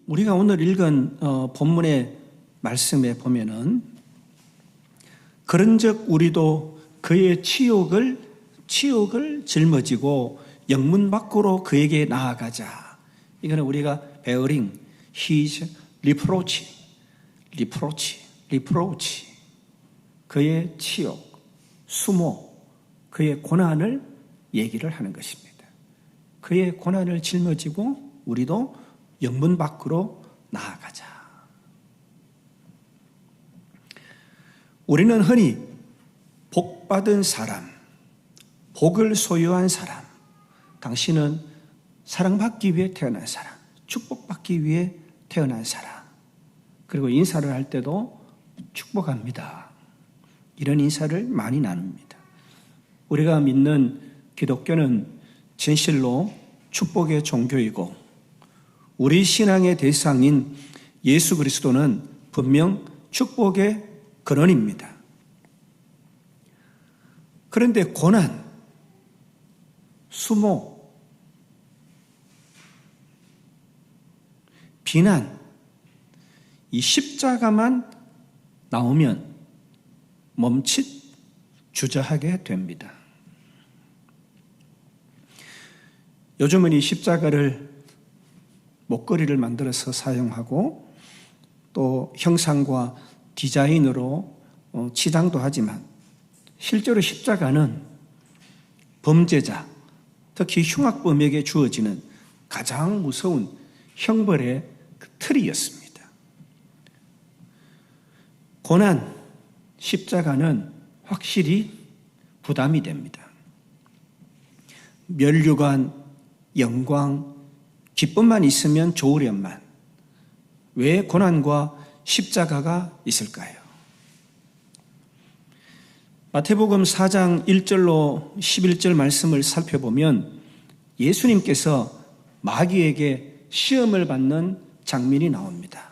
우리가 오늘 읽은 본문의 말씀에 보면은 그런즉 우리도 그의 치욕을 짊어지고 영문 밖으로 그에게 나아가자. 이거는 우리가 bearing his reproach. 그의 치욕, 수모, 그의 고난을 얘기를 하는 것입니다. 그의 고난을 짊어지고 우리도 영문 밖으로 나아가자. 우리는 흔히 복받은 사람, 복을 소유한 사람, 당신은 사랑받기 위해 태어난 사람, 축복받기 위해 태어난 사람, 그리고 인사를 할 때도 축복합니다. 이런 인사를 많이 나눕니다. 우리가 믿는 기독교는 진실로 축복의 종교이고 우리 신앙의 대상인 예수 그리스도는 분명 축복의 근원입니다. 그런데 고난, 수모, 비난, 이 십자가만 나오면 멈칫 주저하게 됩니다. 요즘은 이 십자가를 목걸이를 만들어서 사용하고 또 형상과 디자인으로 치장도 하지만 실제로 십자가는 범죄자, 특히 흉악범에게 주어지는 가장 무서운 형벌의 틀이었습니다. 고난, 십자가는 확실히 부담이 됩니다. 면류관, 영광, 기쁨만 있으면 좋으련만 왜 고난과 십자가가 있을까요? 마태복음 4장 1절로 11절 말씀을 살펴보면 예수님께서 마귀에게 시험을 받는 장면이 나옵니다.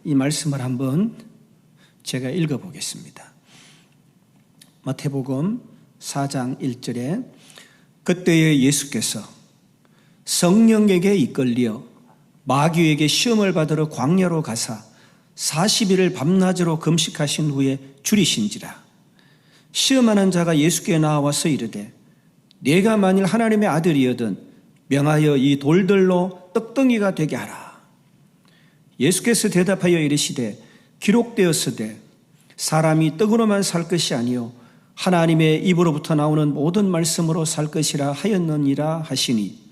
이 말씀을 한번 제가 읽어보겠습니다. 마태복음 4장 1절에 그때에 예수께서 성령에게 이끌려 마귀에게 시험을 받으러 광야로 가사 40일을 밤낮으로 금식하신 후에 줄이신지라. 시험하는 자가 예수께 나와서 이르되 네가 만일 하나님의 아들이거든 명하여 이 돌들로 떡덩이가 되게 하라. 예수께서 대답하여 이르시되 기록되었으되 사람이 떡으로만 살 것이 아니요 하나님의 입으로부터 나오는 모든 말씀으로 살 것이라 하였느니라 하시니,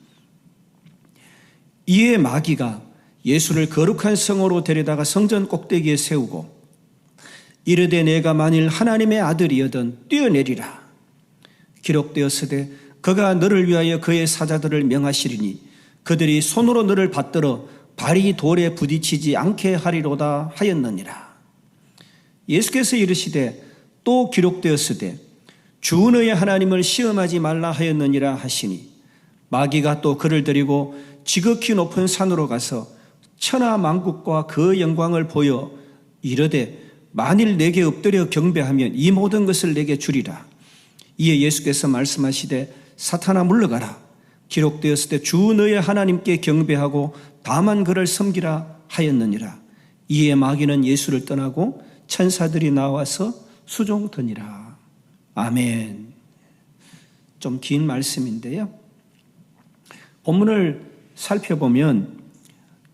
이에 마귀가 예수를 거룩한 성으로 데려다가 성전 꼭대기에 세우고 이르되 내가 만일 하나님의 아들이거든 뛰어내리라. 기록되었으되 그가 너를 위하여 그의 사자들을 명하시리니 그들이 손으로 너를 받들어 발이 돌에 부딪히지 않게 하리로다 하였느니라. 예수께서 이르시되 또 기록되었으되 주 너의 하나님을 시험하지 말라 하였느니라 하시니, 마귀가 또 그를 데리고 지극히 높은 산으로 가서 천하 만국과 그 영광을 보여 이르되 만일 내게 엎드려 경배하면 이 모든 것을 내게 주리라. 이에 예수께서 말씀하시되 사탄아 물러가라. 기록되었을 때 주 너의 하나님께 경배하고 다만 그를 섬기라 하였느니라. 이에 마귀는 예수를 떠나고 천사들이 나와서 수종드니라. 아멘. 좀 긴 말씀인데요. 본문을 살펴보면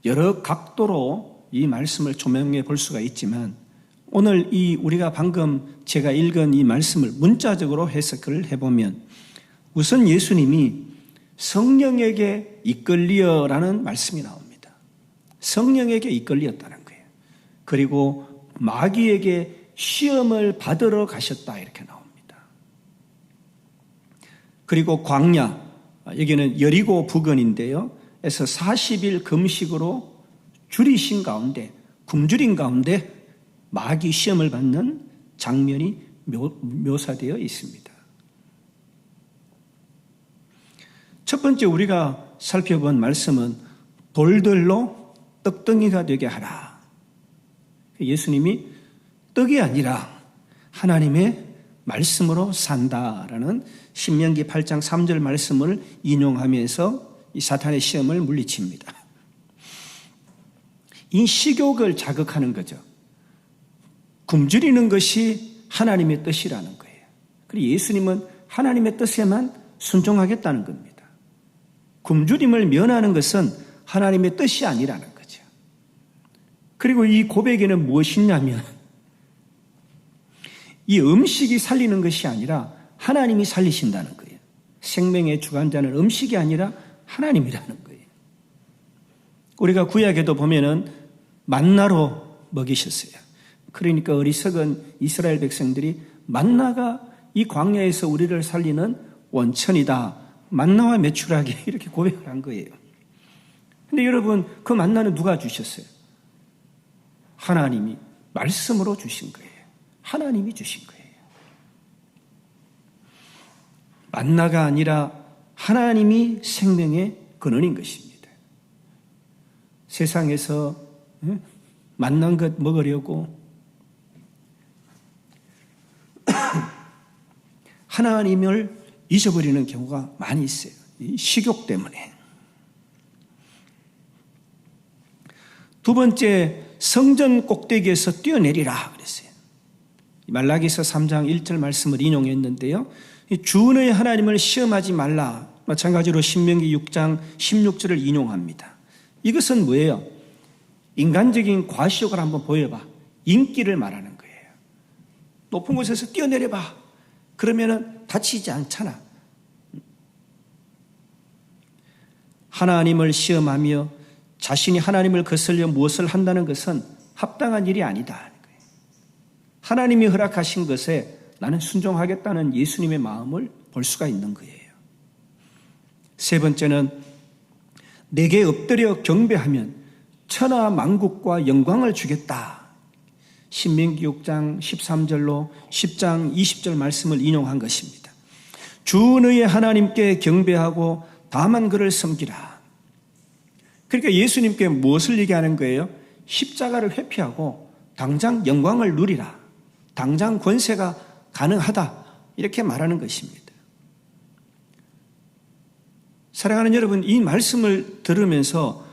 여러 각도로 이 말씀을 조명해 볼 수가 있지만 오늘 우리가 방금 제가 읽은 이 말씀을 문자적으로 해석을 해보면 우선 예수님이 성령에게 이끌리어라는 말씀이 나옵니다. 성령에게 이끌리었다는 거예요. 그리고 마귀에게 시험을 받으러 가셨다 이렇게 나옵니다. 그리고 광야, 여기는 여리고 부근인데요. 에서 40일 금식으로 줄이신 가운데, 굶주린 가운데 마귀 시험을 받는 장면이 묘사되어 있습니다. 첫 번째 우리가 살펴본 말씀은 돌들로 떡덩이가 되게 하라. 예수님이 떡이 아니라 하나님의 말씀으로 산다라는 신명기 8장 3절 말씀을 인용하면서 이 사탄의 시험을 물리칩니다. 이 식욕을 자극하는 거죠. 굶주리는 것이 하나님의 뜻이라는 거예요. 그리고 예수님은 하나님의 뜻에만 순종하겠다는 겁니다. 굶주림을 면하는 것은 하나님의 뜻이 아니라는 거죠. 그리고 이 고백에는 무엇이냐면 이 음식이 살리는 것이 아니라 하나님이 살리신다는 거예요. 생명의 주관자는 음식이 아니라 하나님이라는 거예요. 우리가 구약에도 보면은 만나로 먹이셨어요. 그러니까 어리석은 이스라엘 백성들이 만나가 이 광야에서 우리를 살리는 원천이다. 만나와 메추라기 이렇게 고백을 한 거예요. 근데 여러분, 그 만나는 누가 주셨어요? 하나님이 말씀으로 주신 거예요. 하나님이 주신 거예요. 만나가 아니라 하나님이 생명의 근원인 것입니다. 세상에서 만난 것 먹으려고 하나님을 잊어버리는 경우가 많이 있어요. 이 식욕 때문에. 두 번째, 성전 꼭대기에서 뛰어내리라 그랬어요. 말라기서 3장 1절 말씀을 인용했는데요. 주의 하나님을 시험하지 말라. 마찬가지로 신명기 6장 16절을 인용합니다. 이것은 뭐예요? 인간적인 과시욕을 한번 보여봐. 인기를 말하는 거예요. 높은 곳에서 뛰어내려봐. 그러면은 다치지 않잖아. 하나님을 시험하며 자신이 하나님을 거슬려 무엇을 한다는 것은 합당한 일이 아니다. 하나님이 허락하신 것에 나는 순종하겠다는 예수님의 마음을 볼 수가 있는 거예요. 세 번째는 내게 엎드려 경배하면 천하 만국과 영광을 주겠다. 신명기 6장 13절로 10장 20절 말씀을 인용한 것입니다. 주 너의 하나님께 경배하고 다만 그를 섬기라. 그러니까 예수님께 무엇을 얘기하는 거예요? 십자가를 회피하고 당장 영광을 누리라. 당장 권세가 가능하다. 이렇게 말하는 것입니다. 사랑하는 여러분, 이 말씀을 들으면서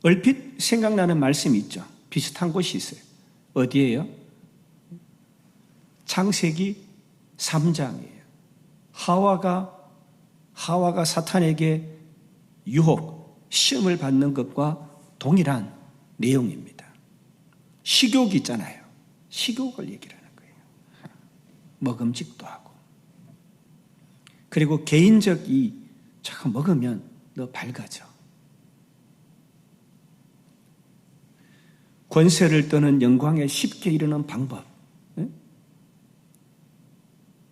얼핏 생각나는 말씀이 있죠. 비슷한 곳이 있어요. 어디예요? 창세기 3장이에요. 하와가 사탄에게 유혹, 시험을 받는 것과 동일한 내용입니다. 식욕이 있잖아요. 식욕을 얘기를 하는 거예요. 먹음직도 하고. 그리고 개인적 자꾸 먹으면 너 밝아져. 권세를 떠는 영광에 쉽게 이르는 방법.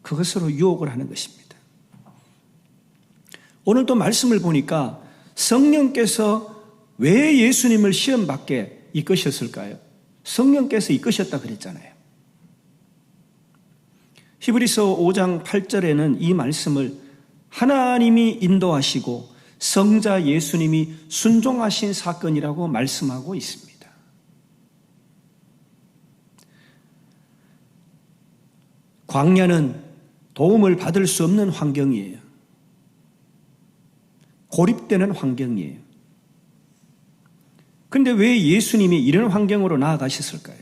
그것으로 유혹을 하는 것입니다. 오늘도 말씀을 보니까 성령께서 왜 예수님을 시험받게 이끄셨을까요? 성령께서 이끄셨다 그랬잖아요. 히브리서 5장 8절에는 이 말씀을 하나님이 인도하시고 성자 예수님이 순종하신 사건이라고 말씀하고 있습니다. 광야는 도움을 받을 수 없는 환경이에요. 고립되는 환경이에요. 그런데 왜 예수님이 이런 환경으로 나아가셨을까요?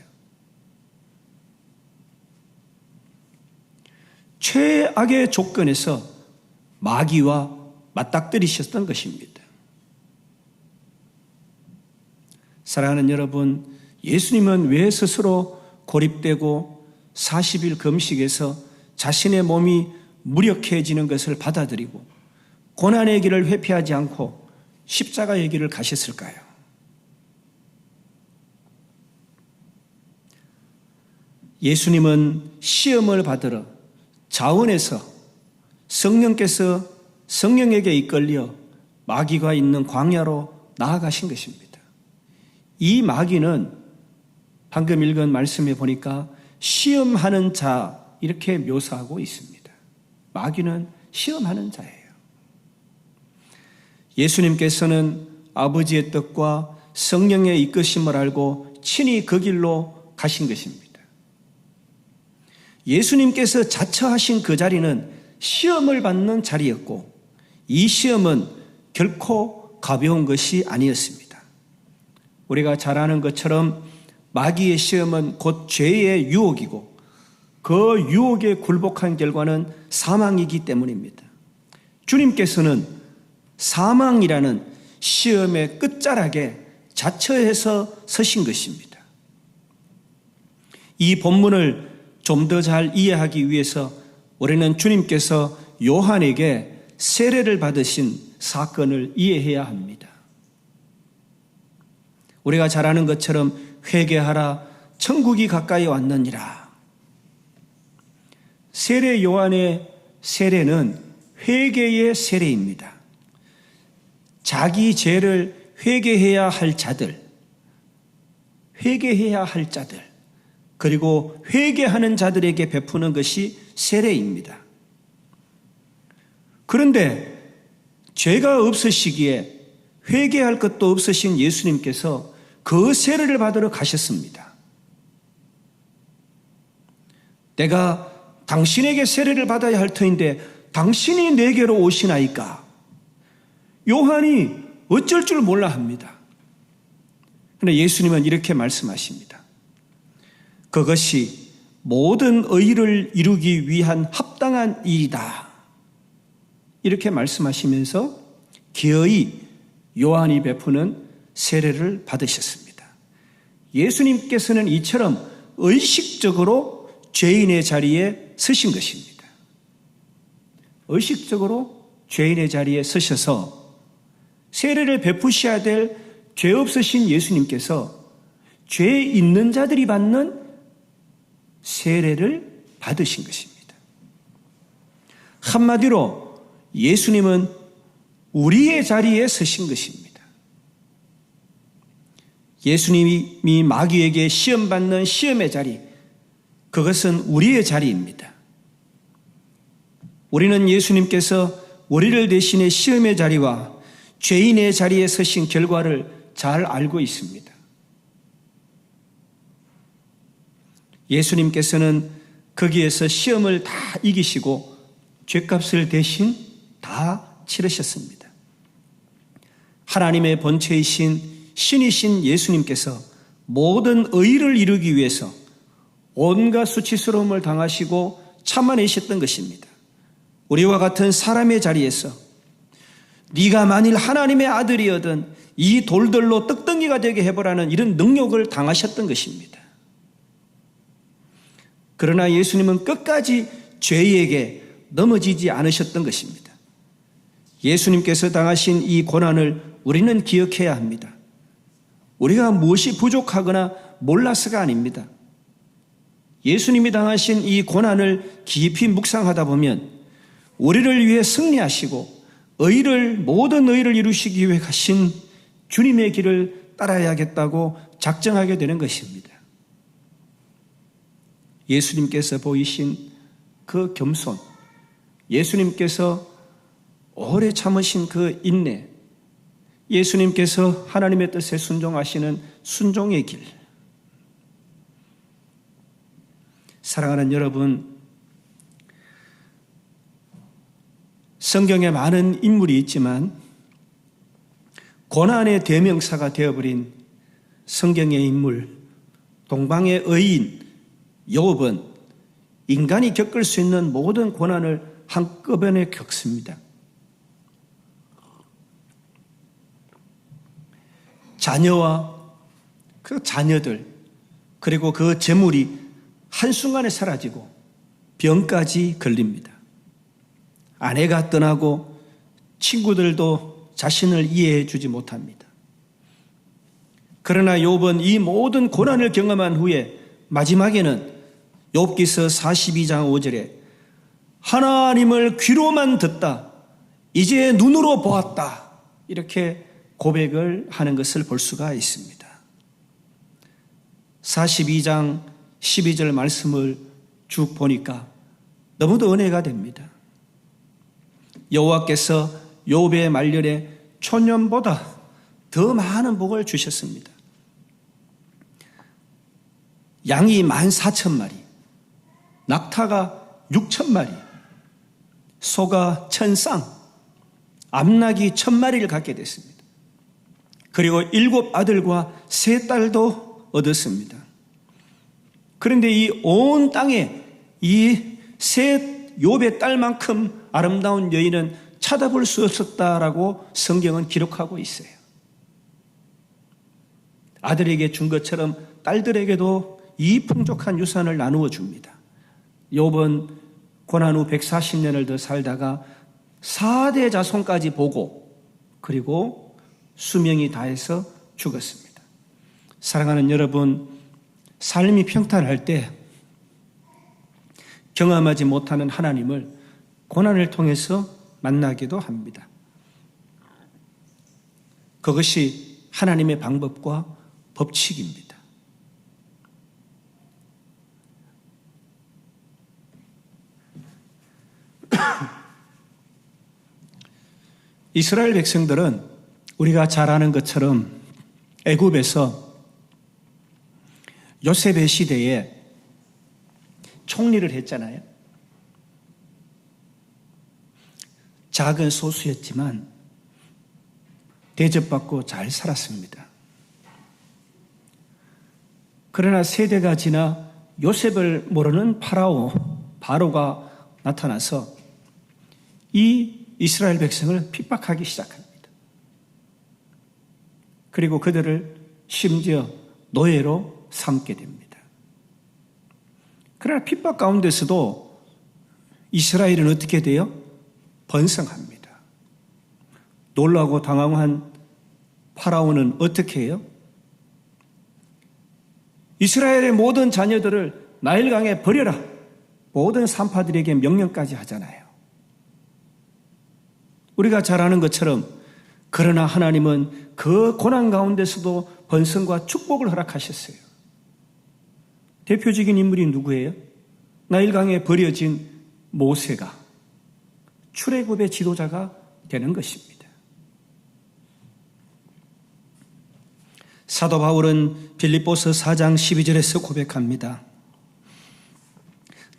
최악의 조건에서 마귀와 맞닥뜨리셨던 것입니다. 사랑하는 여러분, 예수님은 왜 스스로 고립되고 40일 금식에서 자신의 몸이 무력해지는 것을 받아들이고 고난의 길을 회피하지 않고 십자가의 길을 가셨을까요? 예수님은 시험을 받으러 자원에서 성령께서 성령에게 이끌려 마귀가 있는 광야로 나아가신 것입니다. 이 마귀는 방금 읽은 말씀에 보니까 시험하는 자 이렇게 묘사하고 있습니다. 마귀는 시험하는 자예요. 예수님께서는 아버지의 뜻과 성령의 이끄심을 알고 친히 그 길로 가신 것입니다. 예수님께서 자처하신 그 자리는 시험을 받는 자리였고 이 시험은 결코 가벼운 것이 아니었습니다. 우리가 잘 아는 것처럼 마귀의 시험은 곧 죄의 유혹이고 그 유혹에 굴복한 결과는 사망이기 때문입니다. 주님께서는 사망이라는 시험의 끝자락에 자처해서 서신 것입니다. 이 본문을 좀 더 잘 이해하기 위해서 우리는 주님께서 요한에게 세례를 받으신 사건을 이해해야 합니다. 우리가 잘 아는 것처럼 회개하라 천국이 가까이 왔느니라. 세례 요한의 세례는 회개의 세례입니다. 자기 죄를 회개해야 할 자들, 그리고 회개하는 자들에게 베푸는 것이 세례입니다. 그런데 죄가 없으시기에 회개할 것도 없으신 예수님께서 그 세례를 받으러 가셨습니다. 내가 당신에게 세례를 받아야 할 터인데 당신이 내게로 오시나이까? 요한이 어쩔 줄 몰라 합니다. 그런데 예수님은 이렇게 말씀하십니다. 그것이 모든 의를 이루기 위한 합당한 일이다. 이렇게 말씀하시면서 기어이 요한이 베푸는 세례를 받으셨습니다. 예수님께서는 이처럼 의식적으로 죄인의 자리에 서신 것입니다. 의식적으로 죄인의 자리에 서셔서 세례를 베푸셔야 될 죄 없으신 예수님께서 죄 있는 자들이 받는 세례를 받으신 것입니다. 한마디로 예수님은 우리의 자리에 서신 것입니다. 예수님이 마귀에게 시험받는 시험의 자리, 그것은 우리의 자리입니다. 우리는 예수님께서 우리를 대신해 시험의 자리와 죄인의 자리에 서신 결과를 잘 알고 있습니다. 예수님께서는 거기에서 시험을 다 이기시고 죄값을 대신 다 치르셨습니다. 하나님의 본체이신 신이신 예수님께서 모든 의를 이루기 위해서 온갖 수치스러움을 당하시고 참아내셨던 것입니다. 우리와 같은 사람의 자리에서 네가 만일 하나님의 아들이어든 이 돌들로 떡덩이가 되게 해보라는 이런 능력을 당하셨던 것입니다. 그러나 예수님은 끝까지 죄에게 넘어지지 않으셨던 것입니다. 예수님께서 당하신 이 고난을 우리는 기억해야 합니다. 우리가 무엇이 부족하거나 몰라서가 아닙니다. 예수님이 당하신 이 고난을 깊이 묵상하다 보면 우리를 위해 승리하시고 모든 의를 이루시기 위해 가신 주님의 길을 따라야겠다고 작정하게 되는 것입니다. 예수님께서 보이신 그 겸손, 예수님께서 오래 참으신 그 인내, 예수님께서 하나님의 뜻에 순종하시는 순종의 길. 사랑하는 여러분, 성경에 많은 인물이 있지만 고난의 대명사가 되어버린 성경의 인물, 동방의 의인 욥은 인간이 겪을 수 있는 모든 고난을 한꺼번에 겪습니다. 자녀와 그 자녀들, 그리고 그 재물이 한순간에 사라지고 병까지 걸립니다. 아내가 떠나고 친구들도 자신을 이해해 주지 못합니다. 그러나 욥은 이 모든 고난을 경험한 후에 마지막에는 욥기서 42장 5절에 하나님을 귀로만 듣다, 이제 눈으로 보았다, 이렇게 고백을 하는 것을 볼 수가 있습니다. 42장 12절 말씀을 쭉 보니까 너무도 은혜가 됩니다. 여호와께서 욥의 말년에 초년보다 더 많은 복을 주셨습니다. 양이 14,000마리, 낙타가 6,000마리, 소가 1,000쌍, 암낙이 1,000마리를 갖게 됐습니다. 그리고 7 아들과 3 딸도 얻었습니다. 그런데 이 온 땅에 이 3 욥의 딸만큼 아름다운 여인은 찾아볼 수 없었다라고 성경은 기록하고 있어요. 아들에게 준 것처럼 딸들에게도 이 풍족한 유산을 나누어 줍니다. 욥은 고난 후 140년을 더 살다가 4대 자손까지 보고 그리고 수명이 다해서 죽었습니다. 사랑하는 여러분, 삶이 평탄할 때 경험하지 못하는 하나님을 고난을 통해서 만나기도 합니다. 그것이 하나님의 방법과 법칙입니다. 이스라엘 백성들은 우리가 잘 아는 것처럼 애굽에서 요셉의 시대에 총리를 했잖아요. 작은 소수였지만 대접받고 잘 살았습니다. 그러나 세대가 지나 요셉을 모르는 바로가 나타나서 이 이스라엘 백성을 핍박하기 시작합니다. 그리고 그들을 심지어 노예로 삼게 됩니다. 그러나 핍박 가운데서도 이스라엘은 어떻게 돼요? 번성합니다. 놀라고 당황한 파라오는 어떻게 해요? 이스라엘의 모든 자녀들을 나일강에 버려라. 모든 산파들에게 명령까지 하잖아요. 우리가 잘 아는 것처럼 그러나 하나님은 그 고난 가운데서도 번성과 축복을 허락하셨어요. 대표적인 인물이 누구예요? 나일강에 버려진 모세가 출애굽의 지도자가 되는 것입니다. 사도 바울은 빌립보서 4장 12절에서 고백합니다.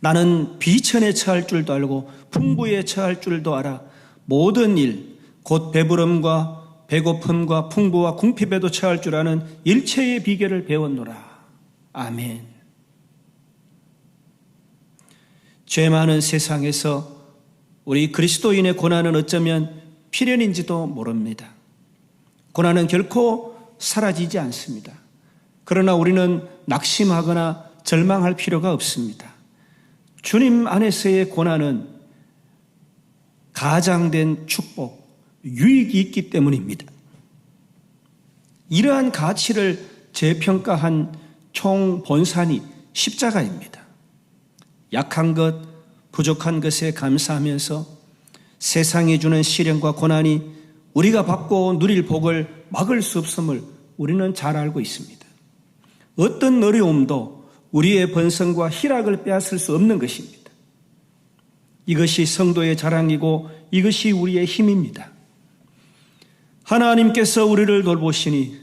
나는 비천에 처할 줄도 알고 풍부에 처할 줄도 알아 모든 일, 곧 배부름과 배고픔과 풍부와 궁핍에도 처할 줄 아는 일체의 비결을 배웠노라. 아멘. 죄 많은 세상에서 우리 그리스도인의 고난은 어쩌면 필연인지도 모릅니다. 고난은 결코 사라지지 않습니다. 그러나 우리는 낙심하거나 절망할 필요가 없습니다. 주님 안에서의 고난은 가장된 축복, 유익이 있기 때문입니다. 이러한 가치를 재평가한 총본산이 십자가입니다. 약한 것, 부족한 것에 감사하면서 세상이 주는 시련과 고난이 우리가 받고 누릴 복을 막을 수 없음을 우리는 잘 알고 있습니다. 어떤 어려움도 우리의 번성과 희락을 빼앗을 수 없는 것입니다. 이것이 성도의 자랑이고 이것이 우리의 힘입니다. 하나님께서 우리를 돌보시니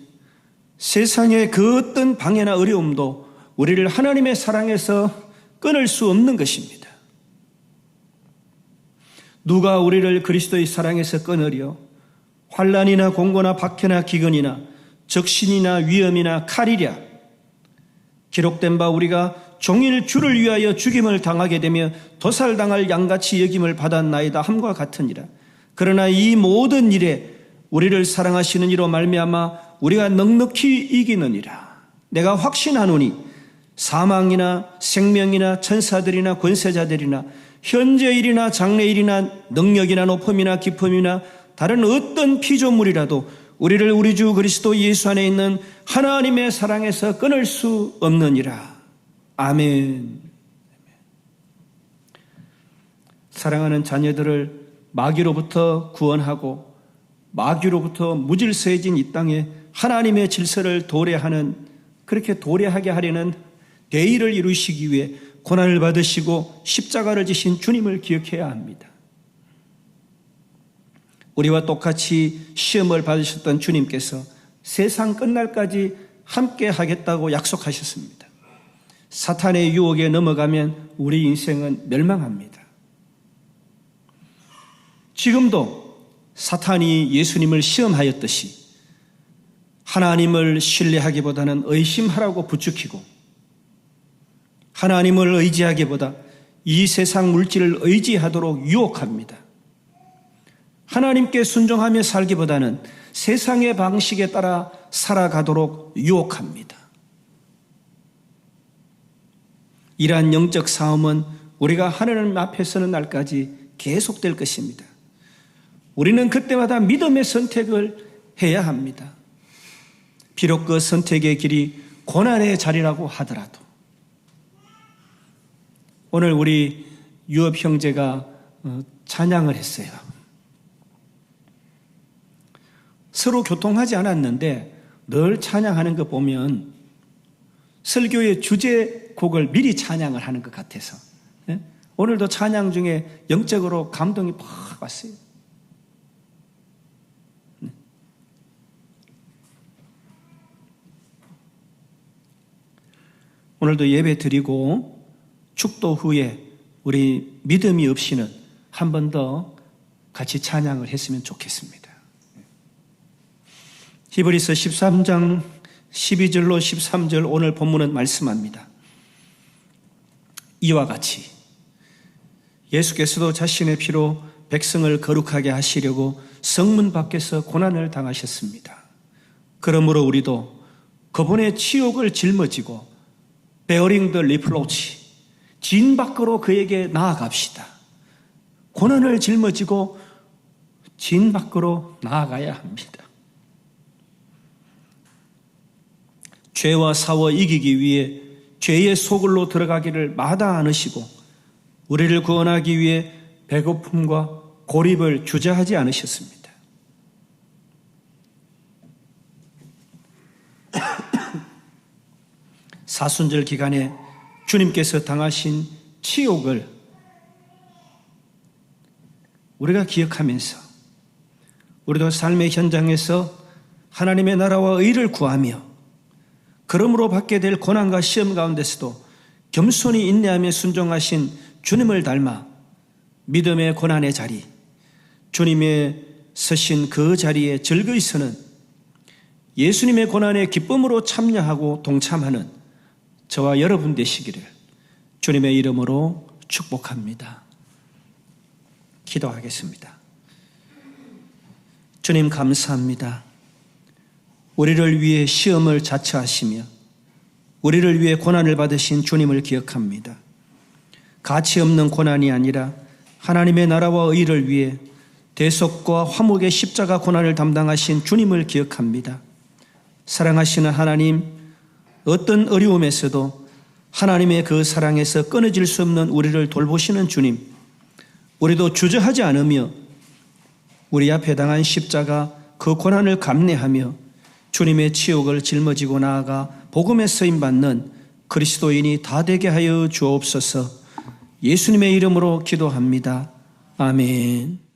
세상의 그 어떤 방해나 어려움도 우리를 하나님의 사랑에서 끊을 수 없는 것입니다. 누가 우리를 그리스도의 사랑에서 끊으려 환난이나 공고나 박해나 기근이나 적신이나 위험이나 칼이랴 기록된 바 우리가 종일 주를 위하여 죽임을 당하게 되며 도살당할 양같이 여김을 받았나이다 함과 같으니라. 그러나 이 모든 일에 우리를 사랑하시는 이로 말미암아 우리가 넉넉히 이기느니라. 내가 확신하노니 사망이나 생명이나 천사들이나 권세자들이나 현재일이나 장래일이나 능력이나 높음이나 깊음이나 다른 어떤 피조물이라도 우리를 우리 주 그리스도 예수 안에 있는 하나님의 사랑에서 끊을 수 없느니라. 아멘. 사랑하는 자녀들을 마귀로부터 구원하고 마귀로부터 무질서해진 이 땅에 하나님의 질서를 도래하는, 그렇게 도래하게 하려는 대의를 이루시기 위해 고난을 받으시고 십자가를 지신 주님을 기억해야 합니다. 우리와 똑같이 시험을 받으셨던 주님께서 세상 끝날까지 함께 하겠다고 약속하셨습니다. 사탄의 유혹에 넘어가면 우리 인생은 멸망합니다. 지금도 사탄이 예수님을 시험하였듯이 하나님을 신뢰하기보다는 의심하라고 부추기고, 하나님을 의지하기보다 이 세상 물질을 의지하도록 유혹합니다. 하나님께 순종하며 살기보다는 세상의 방식에 따라 살아가도록 유혹합니다. 이러한 영적 싸움은 우리가 하나님 앞에 서는 날까지 계속될 것입니다. 우리는 그때마다 믿음의 선택을 해야 합니다. 비록 그 선택의 길이 고난의 자리라고 하더라도. 오늘 우리 유업 형제가 찬양을 했어요. 서로 교통하지 않았는데 늘 찬양하는 거 보면 설교의 주제곡을 미리 찬양을 하는 것 같아서, 오늘도 찬양 중에 영적으로 감동이 팍 왔어요. 오늘도 예배 드리고 축도 후에 우리 믿음이 없이는 한 번 더 같이 찬양을 했으면 좋겠습니다. 히브리서 13장 12절로 13절 오늘 본문은 말씀합니다. 이와 같이 예수께서도 자신의 피로 백성을 거룩하게 하시려고 성문 밖에서 고난을 당하셨습니다. 그러므로 우리도 그분의 치욕을 짊어지고 bearing the reproach, 진 밖으로 그에게 나아갑시다. 고난을 짊어지고 진 밖으로 나아가야 합니다. 죄와 사와 이기기 위해 죄의 소굴로 들어가기를 마다 않으시고 우리를 구원하기 위해 배고픔과 고립을 주저하지 않으셨습니다. 사순절 기간에 주님께서 당하신 치욕을 우리가 기억하면서 우리도 삶의 현장에서 하나님의 나라와 의를 구하며 그러므로 받게 될 고난과 시험 가운데서도 겸손히 인내하며 순종하신 주님을 닮아 믿음의 고난의 자리, 주님의 서신 그 자리에 즐거이 서는 예수님의 고난에 기쁨으로 참여하고 동참하는 저와 여러분 되시기를 주님의 이름으로 축복합니다. 기도하겠습니다. 주님 감사합니다. 우리를 위해 시험을 자처하시며 우리를 위해 고난을 받으신 주님을 기억합니다. 가치 없는 고난이 아니라 하나님의 나라와 의를 위해 대속과 화목의 십자가 고난을 담당하신 주님을 기억합니다. 사랑하시는 하나님, 어떤 어려움에서도 하나님의 그 사랑에서 끊어질 수 없는 우리를 돌보시는 주님, 우리도 주저하지 않으며 우리 앞에 당한 십자가 그 고난을 감내하며 주님의 치욕을 짊어지고 나아가 복음에 쓰임받는 그리스도인이 다 되게 하여 주옵소서. 예수님의 이름으로 기도합니다. 아멘.